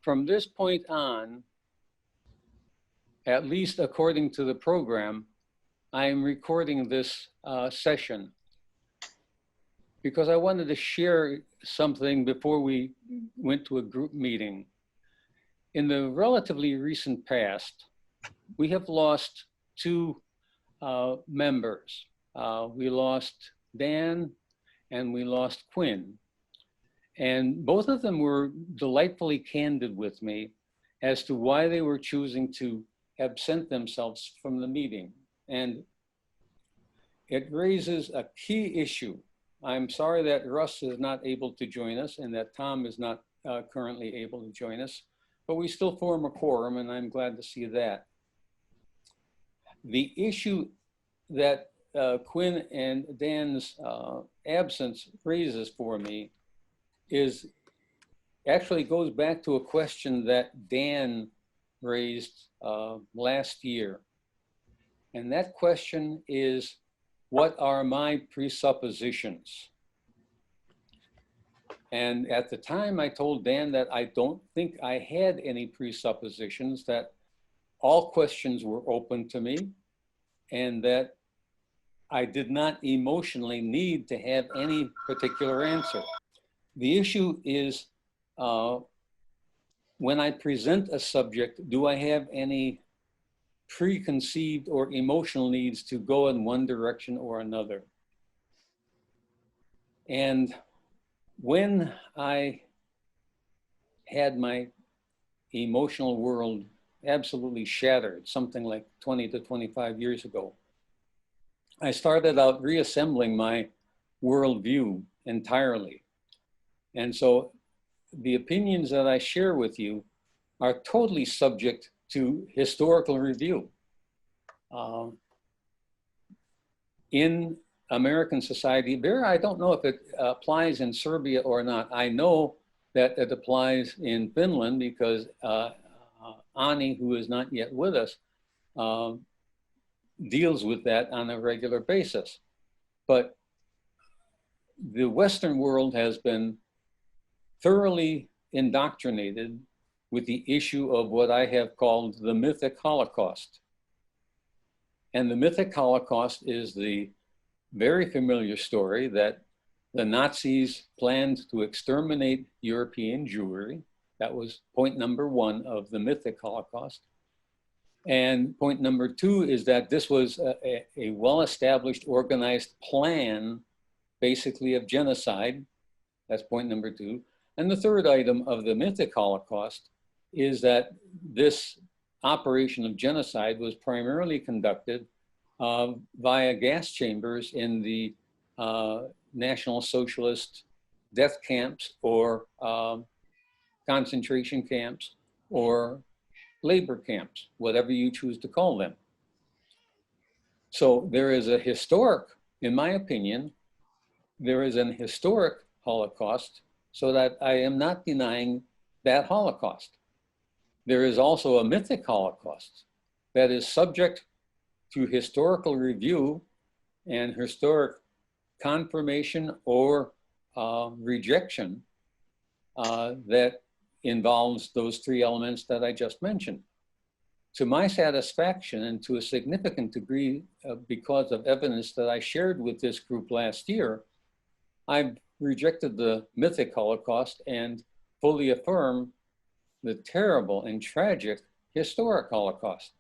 From this point on, at least according to the program, I am recording this session because I wanted to share something before we went to a group meeting. In the relatively recent past, we have lost two members. We lost Dan and we lost Quinn. And both of them were delightfully candid with me as to why they were choosing to absent themselves from the meeting. And it raises a key issue. I'm sorry that Russ is not able to join us and that Tom is not currently able to join us, but we still form a quorum, and I'm glad to see that. The issue that Quinn and Dan's absence raises for me actually goes back to a question that Dan raised last year. And that question is, what are my presuppositions? And at the time I told Dan that I don't think I had any presuppositions, that all questions were open to me, and that I did not emotionally need to have any particular answer. The issue is, when I present a subject, do I have any preconceived or emotional needs to go in one direction or another? And when I had my emotional world absolutely shattered, something like 20 to 25 years ago, I started out reassembling my worldview entirely. And so the opinions that I share with you are totally subject to historical review. In American society, I don't know if it applies in Serbia or not. I know that it applies in Finland because Ani, who is not yet with us, deals with that on a regular basis. But the Western world has been thoroughly indoctrinated with the issue of what I have called the mythic Holocaust. And the mythic Holocaust is the very familiar story that the Nazis planned to exterminate European Jewry. That was point number one of the mythic Holocaust. And point number two is that this was a well-established, organized plan, basically of genocide. That's point number two. And the third item of the mythic Holocaust is that this operation of genocide was primarily conducted via gas chambers in the National Socialist death camps or concentration camps or labor camps, whatever you choose to call them. So there is a historic, in my opinion, there is an historic Holocaust, so that I am not denying that Holocaust. There is also a mythic Holocaust that is subject to historical review and historic confirmation or rejection that involves those three elements that I just mentioned. To my satisfaction, and to a significant degree because of evidence that I shared with this group last year, I've rejected the mythic Holocaust and fully affirm the terrible and tragic historic Holocaust.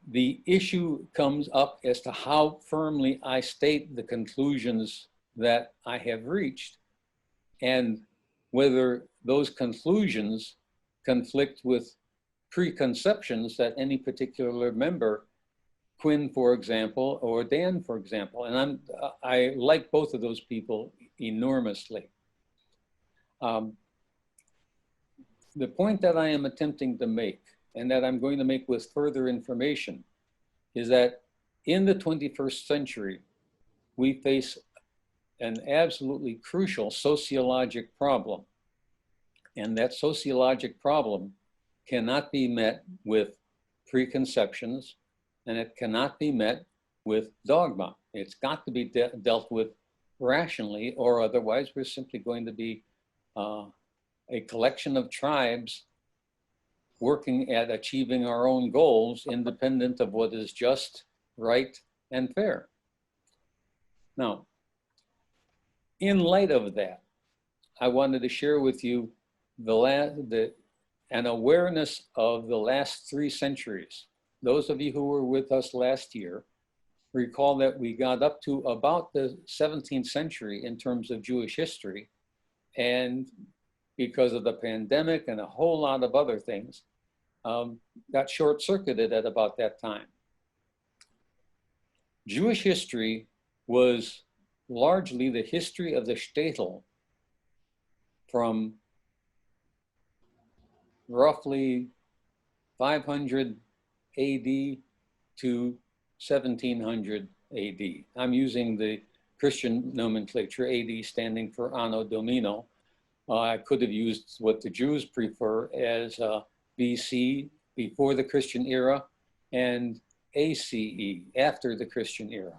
The issue comes up as to how firmly I state the conclusions that I have reached, and whether those conclusions conflict with preconceptions that any particular member, Quinn, for example, or Dan, for example, and I like both of those people enormously. The point that I am attempting to make, and that I'm going to make with further information, is that in the 21st century, we face an absolutely crucial sociologic problem. And that sociologic problem cannot be met with preconceptions, and it cannot be met with dogma. It's got to be dealt with rationally, or otherwise we're simply going to be a collection of tribes working at achieving our own goals, independent of what is just, right, and fair. Now, in light of that, I wanted to share with you an awareness of the last 3 centuries. Those of you who were with us last year recall that we got up to about the 17th century in terms of Jewish history, and because of the pandemic and a whole lot of other things, got short-circuited at about that time. Jewish history was largely the history of the shtetl from roughly 500 AD to 1700 AD. I'm using the Christian nomenclature, AD standing for Anno Domini. I could have used what the Jews prefer as BC, before the Christian era, and ACE, after the Christian era.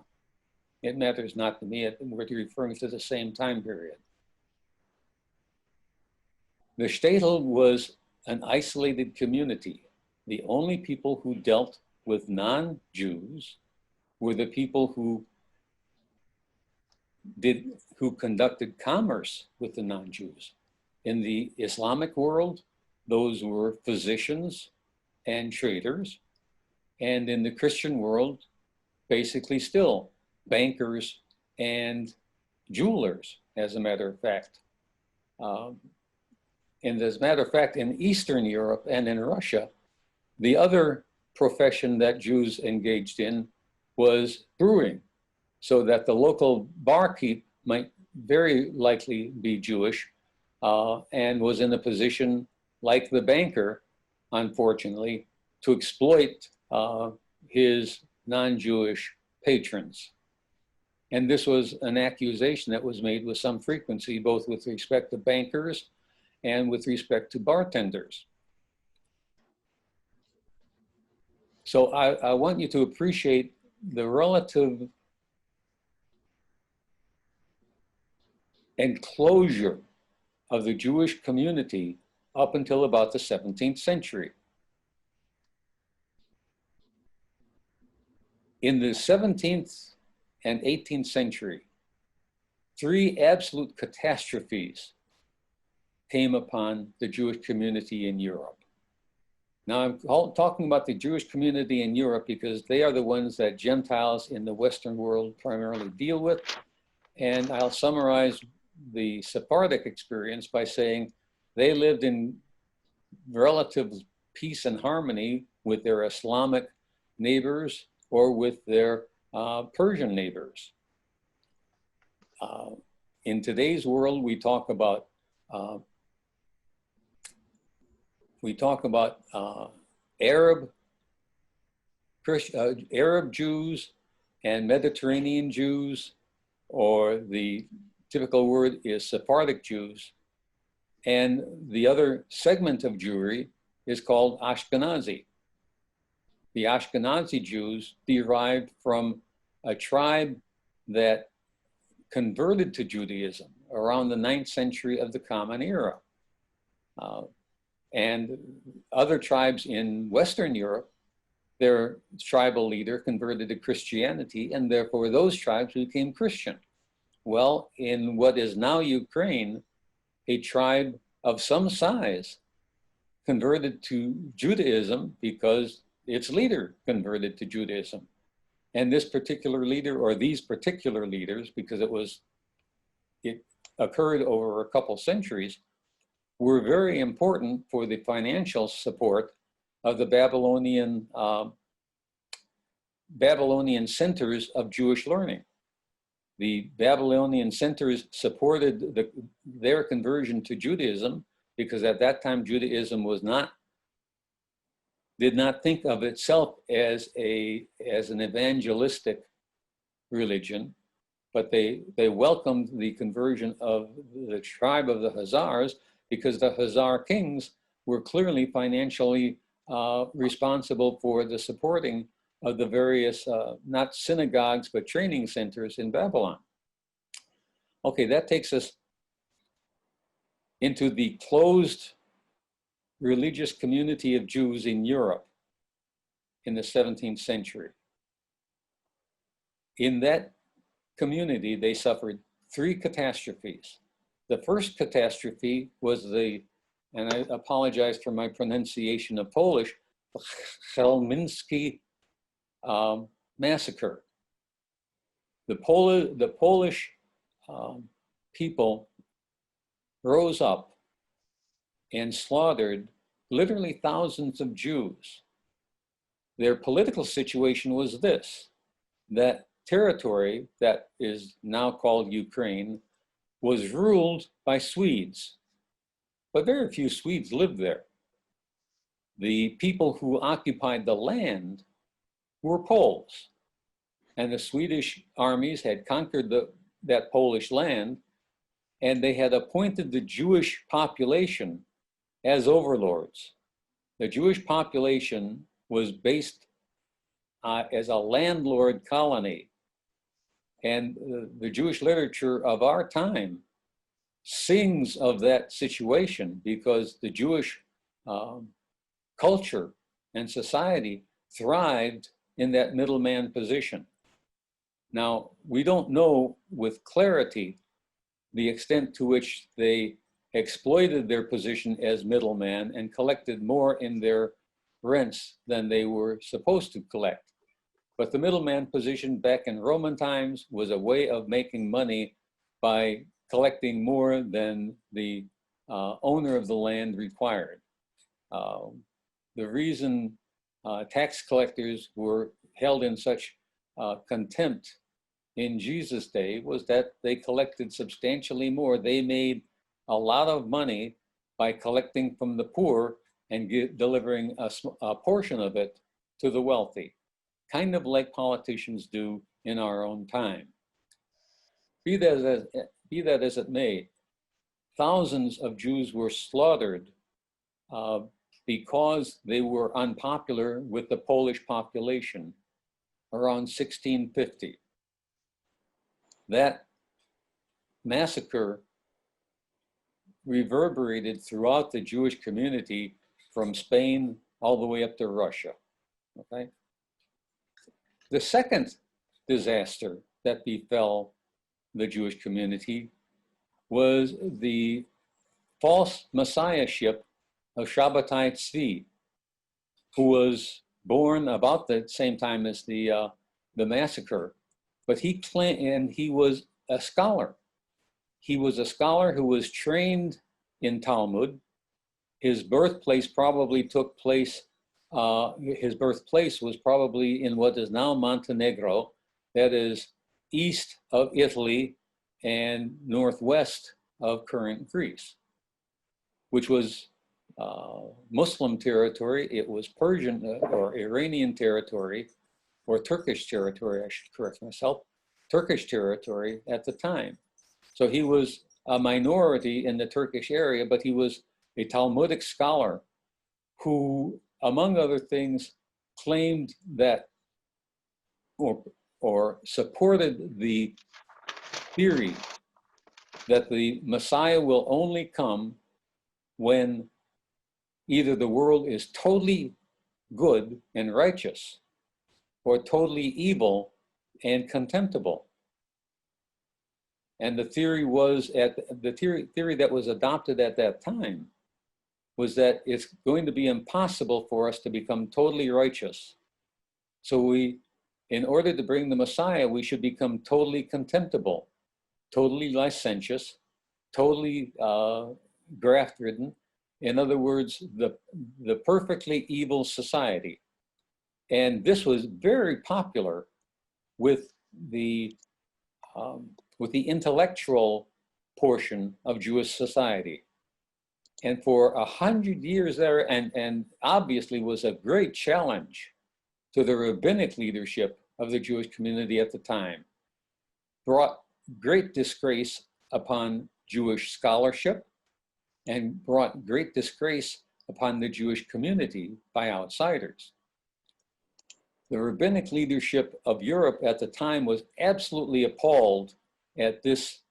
It matters not to me, we're referring to the same time period. The shtetl was an isolated community. The only people who dealt with non-Jews were the people who conducted commerce with the non-Jews. In the Islamic world, those were physicians and traders. And in the Christian world, basically still bankers and jewelers, as a matter of fact. And as a matter of fact, in Eastern Europe and in Russia, the other profession that Jews engaged in was brewing, so that the local barkeep might very likely be Jewish and was in a position, like the banker, unfortunately, to exploit his non-Jewish patrons. And this was an accusation that was made with some frequency, both with respect to bankers and with respect to bartenders. So I want you to appreciate the relative enclosure of the Jewish community up until about the 17th century. In the 17th and 18th century, 3 absolute catastrophes came upon the Jewish community in Europe. Now, I'm talking about the Jewish community in Europe because they are the ones that Gentiles in the Western world primarily deal with. And I'll summarize the Sephardic experience by saying they lived in relative peace and harmony with their Islamic neighbors or with their Persian neighbors. In today's world, we talk about Arab Jews and Mediterranean Jews, or the typical word is Sephardic Jews. And the other segment of Jewry is called Ashkenazi. The Ashkenazi Jews derived from a tribe that converted to Judaism around the 9th century of the Common Era. And other tribes in Western Europe, their tribal leader converted to Christianity, and therefore those tribes became Christian. Well, in what is now Ukraine, a tribe of some size converted to Judaism because its leader converted to Judaism. And this particular leader, or these particular leaders, because it occurred over a couple centuries, were very important for the financial support of the Babylonian centers of Jewish learning. The Babylonian centers supported their conversion to Judaism because at that time Judaism did not think of itself as an evangelistic religion, but they welcomed the conversion of the tribe of the Khazars because the Khazar kings were clearly financially responsible for the supporting of the various, not synagogues, but training centers in Babylon. Okay, that takes us into the closed religious community of Jews in Europe in the 17th century. In that community, they suffered 3 catastrophes. The first catastrophe was the, and I apologize for my pronunciation of Polish, the Chelminsky massacre. The Polish people rose up and slaughtered literally thousands of Jews. Their political situation was this: that territory that is now called Ukraine was ruled by Swedes, but very few Swedes lived there. The people who occupied the land were Poles, and the Swedish armies had conquered that Polish land, and they had appointed the Jewish population as overlords. The Jewish population was based as a landlord colony. And the Jewish literature of our time sings of that situation because the Jewish culture and society thrived in that middleman position. Now, we don't know with clarity the extent to which they exploited their position as middleman and collected more in their rents than they were supposed to collect. But the middleman position back in Roman times was a way of making money by collecting more than the owner of the land required. The reason tax collectors were held in such contempt in Jesus' day was that they collected substantially more. They made a lot of money by collecting from the poor and delivering a portion of it to the wealthy, kind of like politicians do in our own time. Be that as it may, thousands of Jews were slaughtered because they were unpopular with the Polish population around 1650. That massacre reverberated throughout the Jewish community from Spain all the way up to Russia, okay? The second disaster that befell the Jewish community was the false messiahship of Shabbatai Tzvi, who was born about the same time as the massacre, but he claimed, and he was a scholar. He was a scholar who was trained in Talmud. His birthplace probably took place, his birthplace was probably in what is now Montenegro, that is east of Italy and northwest of current Greece, which was Muslim territory. It was Persian or Iranian territory, or Turkish territory, I should correct myself, Turkish territory at the time. So he was a minority in the Turkish area, but he was a Talmudic scholar who, among other things, claimed that or supported the theory that the Messiah will only come when either the world is totally good and righteous or totally evil and contemptible. And the theory was theory that was adopted at that time was that it's going to be impossible for us to become totally righteous. So in order to bring the Messiah, we should become totally contemptible, totally licentious, totally graft-ridden. In other words, the perfectly evil society. And this was very popular with the intellectual portion of Jewish society. And for 100 years there, and obviously was a great challenge to the rabbinic leadership of the Jewish community at the time, brought great disgrace upon Jewish scholarship and brought great disgrace upon the Jewish community by outsiders. The rabbinic leadership of Europe at the time was absolutely appalled at this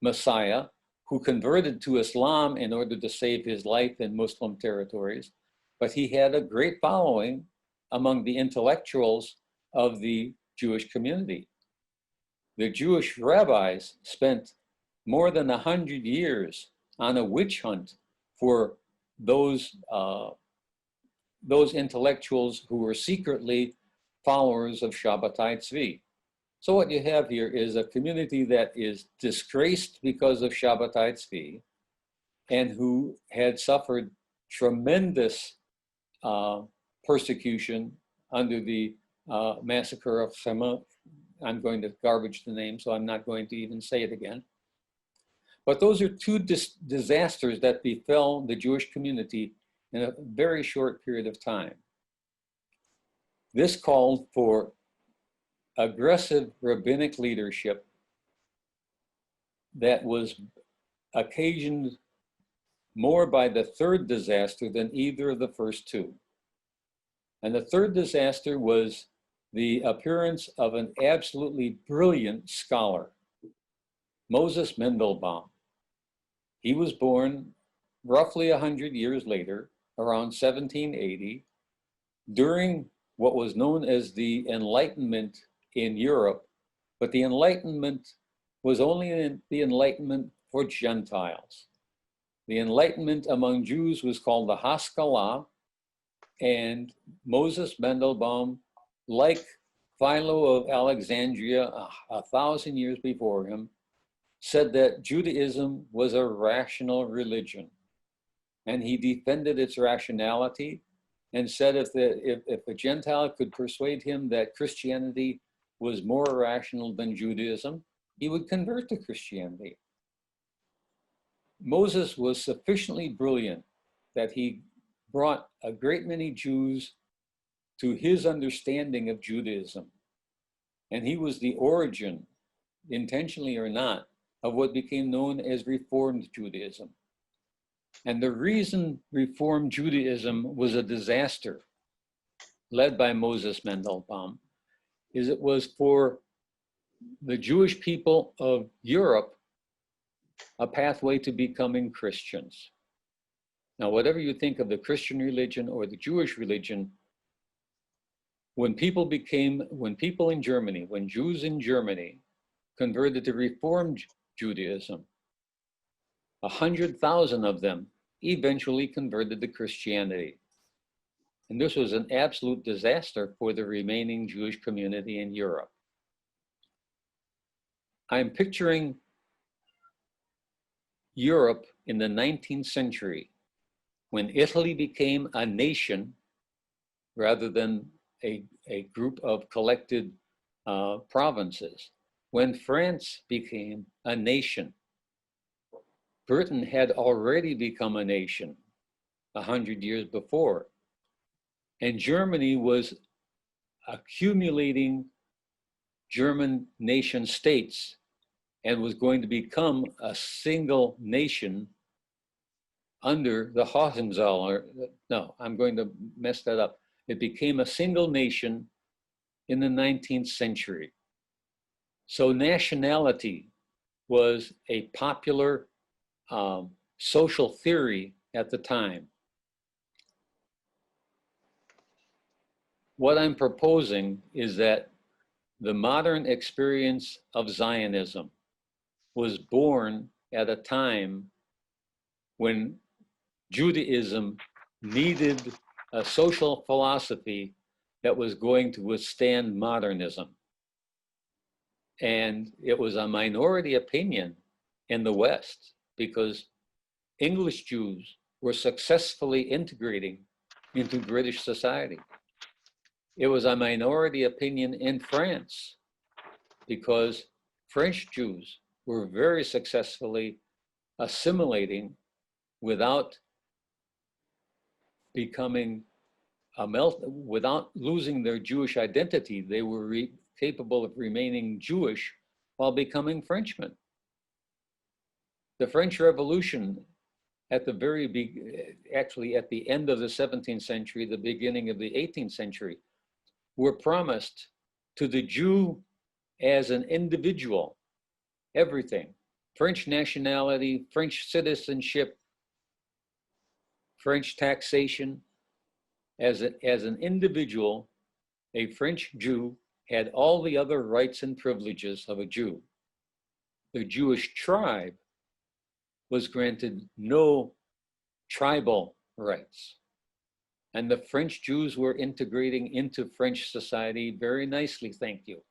Messiah who converted to Islam in order to save his life in Muslim territories, but he had a great following among the intellectuals of the Jewish community. The Jewish rabbis spent more than 100 years on a witch hunt for those intellectuals who were secretly followers of Shabbatai Tzvi. So what you have here is a community that is disgraced because of Shabbatai Tzvi and who had suffered tremendous persecution under the massacre of Shema. I'm going to garbage the name, so I'm not going to even say it again. But those are two disasters that befell the Jewish community in a very short period of time. This called for aggressive rabbinic leadership that was occasioned more by the third disaster than either of the first two. And the third disaster was the appearance of an absolutely brilliant scholar, Moses Mendelbaum. He was born roughly 100 years later, around 1780, during what was known as the Enlightenment in Europe, but the Enlightenment was only the Enlightenment for Gentiles. The Enlightenment among Jews was called the Haskalah, and Moses Mendelbaum, like Philo of Alexandria 1,000 years before him, said that Judaism was a rational religion, and he defended its rationality and said if a Gentile could persuade him that Christianity was more rational than Judaism, he would convert to Christianity. Moses was sufficiently brilliant that he brought a great many Jews to his understanding of Judaism. And he was the origin, intentionally or not, of what became known as Reformed Judaism. And the reason Reformed Judaism was a disaster, led by Moses Mendelbaum, is it was for the Jewish people of Europe a pathway to becoming Christians. Now, whatever you think of the Christian religion or the Jewish religion, when Jews in Germany converted to Reformed Judaism, 100,000 of them eventually converted to Christianity. And this was an absolute disaster for the remaining Jewish community in Europe. I'm picturing Europe in the 19th century, when Italy became a nation rather than a group of collected provinces, when France became a nation. Britain had already become a nation 100 years before, and Germany was accumulating German nation states and was going to become a single nation under the Hohenzollern. No, I'm going to mess that up. It became a single nation in the 19th century. So nationality was a popular social theory at the time. What I'm proposing is that the modern experience of Zionism was born at a time when Judaism needed a social philosophy that was going to withstand modernism. And it was a minority opinion in the West because English Jews were successfully integrating into British society. It was a minority opinion in France because French Jews were very successfully assimilating without becoming without losing their Jewish identity. They were capable of remaining Jewish while becoming Frenchmen. The French Revolution at the actually at the end of the 17th century, the beginning of the 18th century, were promised to the Jew as an individual, everything. French nationality, French citizenship, French taxation. As an individual, a French Jew had all the other rights and privileges of a Jew. The Jewish tribe was granted no tribal rights. And the French Jews were integrating into French society very nicely, thank you.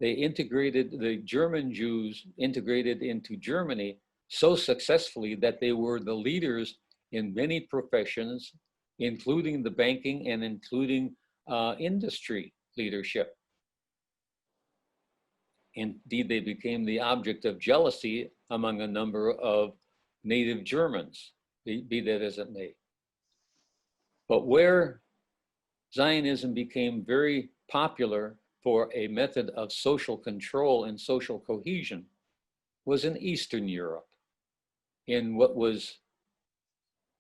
The German Jews integrated into Germany so successfully that they were the leaders in many professions, including the banking and including industry leadership. Indeed, they became the object of jealousy among a number of native Germans, be that as it may. But where Zionism became very popular for a method of social control and social cohesion was in Eastern Europe, in what was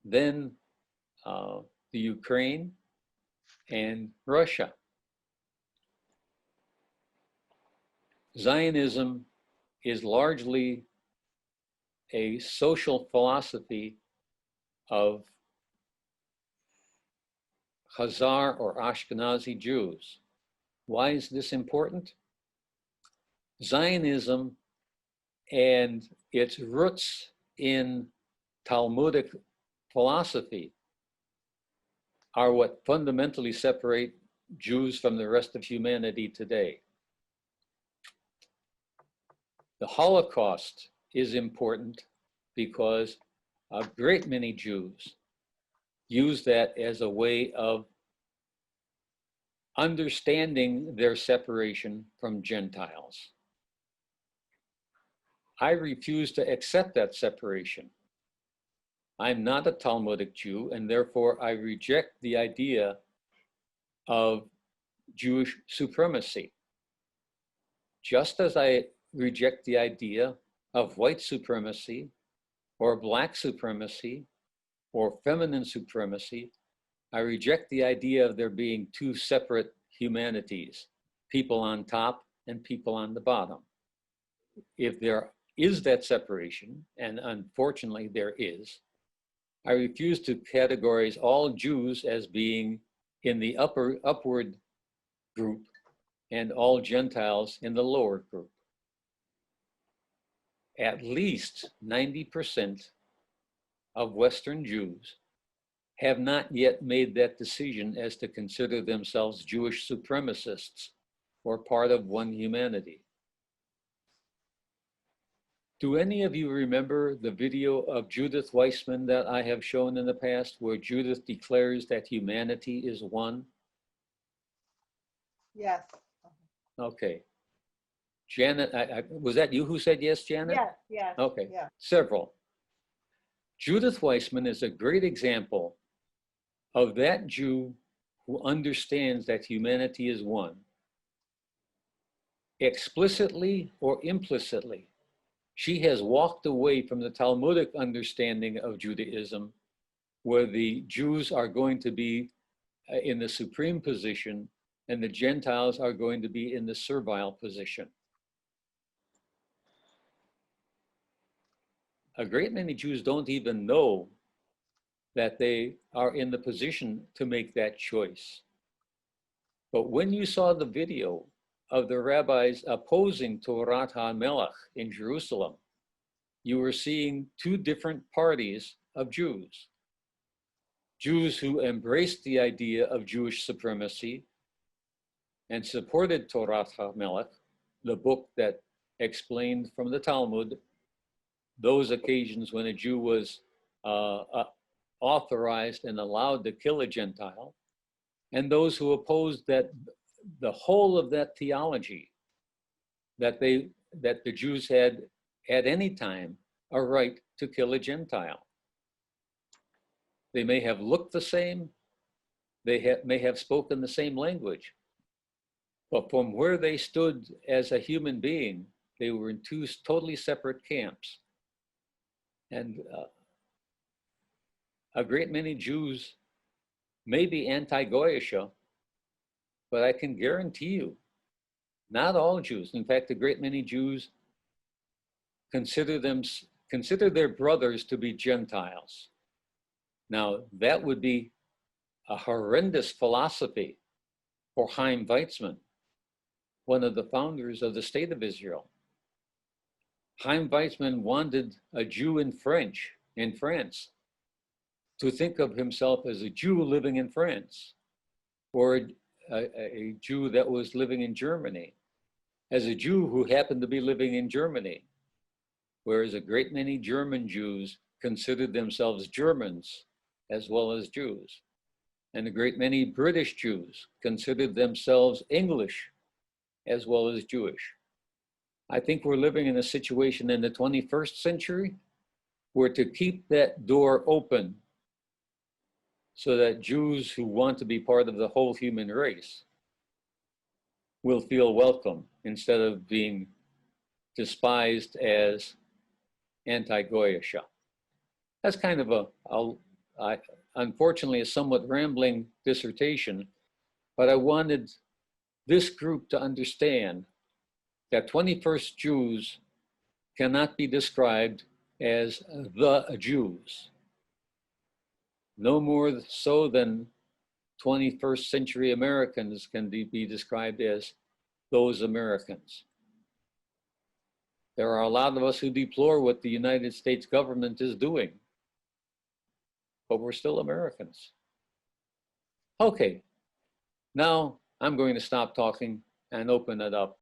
then the Ukraine and Russia. Zionism is largely a social philosophy of Khazar or Ashkenazi Jews. Why is this important? Zionism and its roots in Talmudic philosophy are what fundamentally separate Jews from the rest of humanity today. The Holocaust is important because a great many Jews use that as a way of understanding their separation from Gentiles. I refuse to accept that separation. I'm not a Talmudic Jew, and therefore I reject the idea of Jewish supremacy. Just as I reject the idea of white supremacy or black supremacy or feminine supremacy, I reject the idea of there being two separate humanities, people on top and people on the bottom. If there is that separation, and unfortunately there is, I refuse to categorize all Jews as being in the upward group and all Gentiles in the lower group. At least 90% of Western Jews have not yet made that decision as to consider themselves Jewish supremacists or part of one humanity. Do any of you remember the video of Judith Weissman that I have shown in the past, where Judith declares that humanity is one? Yes. Okay. Janet, was that you who said yes, Janet? Yes, yes. Okay, yeah. Several. Judith Weissman is a great example of that Jew who understands that humanity is one, explicitly or implicitly. She has walked away from the Talmudic understanding of Judaism, where the Jews are going to be in the supreme position and the Gentiles are going to be in the servile position. A great many Jews don't even know that they are in the position to make that choice. But when you saw the video of the rabbis opposing Torat HaMelech in Jerusalem, you were seeing two different parties of Jews. Jews who embraced the idea of Jewish supremacy and supported Torat HaMelech, the book that explained from the Talmud those occasions when a Jew was authorized and allowed to kill a Gentile, and those who opposed that the whole of that theology, that the Jews had at any time a right to kill a Gentile. They may have looked the same, they may have spoken the same language, but from where they stood as a human being, they were in two totally separate camps. And a great many Jews may be anti-Goyisha, but I can guarantee you, not all Jews. In fact, a great many Jews consider their brothers to be Gentiles. Now, that would be a horrendous philosophy for Chaim Weizmann, one of the founders of the State of Israel. Chaim Weizmann wanted a Jew in France, to think of himself as a Jew living in France, or a Jew that was living in Germany, as a Jew who happened to be living in Germany, whereas a great many German Jews considered themselves Germans as well as Jews. And a great many British Jews considered themselves English as well as Jewish. I think we're living in a situation in the 21st century where to keep that door open so that Jews who want to be part of the whole human race will feel welcome instead of being despised as anti-Goyisha. That's kind of unfortunately, a somewhat rambling dissertation, but I wanted this group to understand that 21st Jews cannot be described as the Jews, no more so than 21st century Americans can be described as those Americans. There are a lot of us who deplore what the United States government is doing, but we're still Americans. Okay, now I'm going to stop talking and open it up.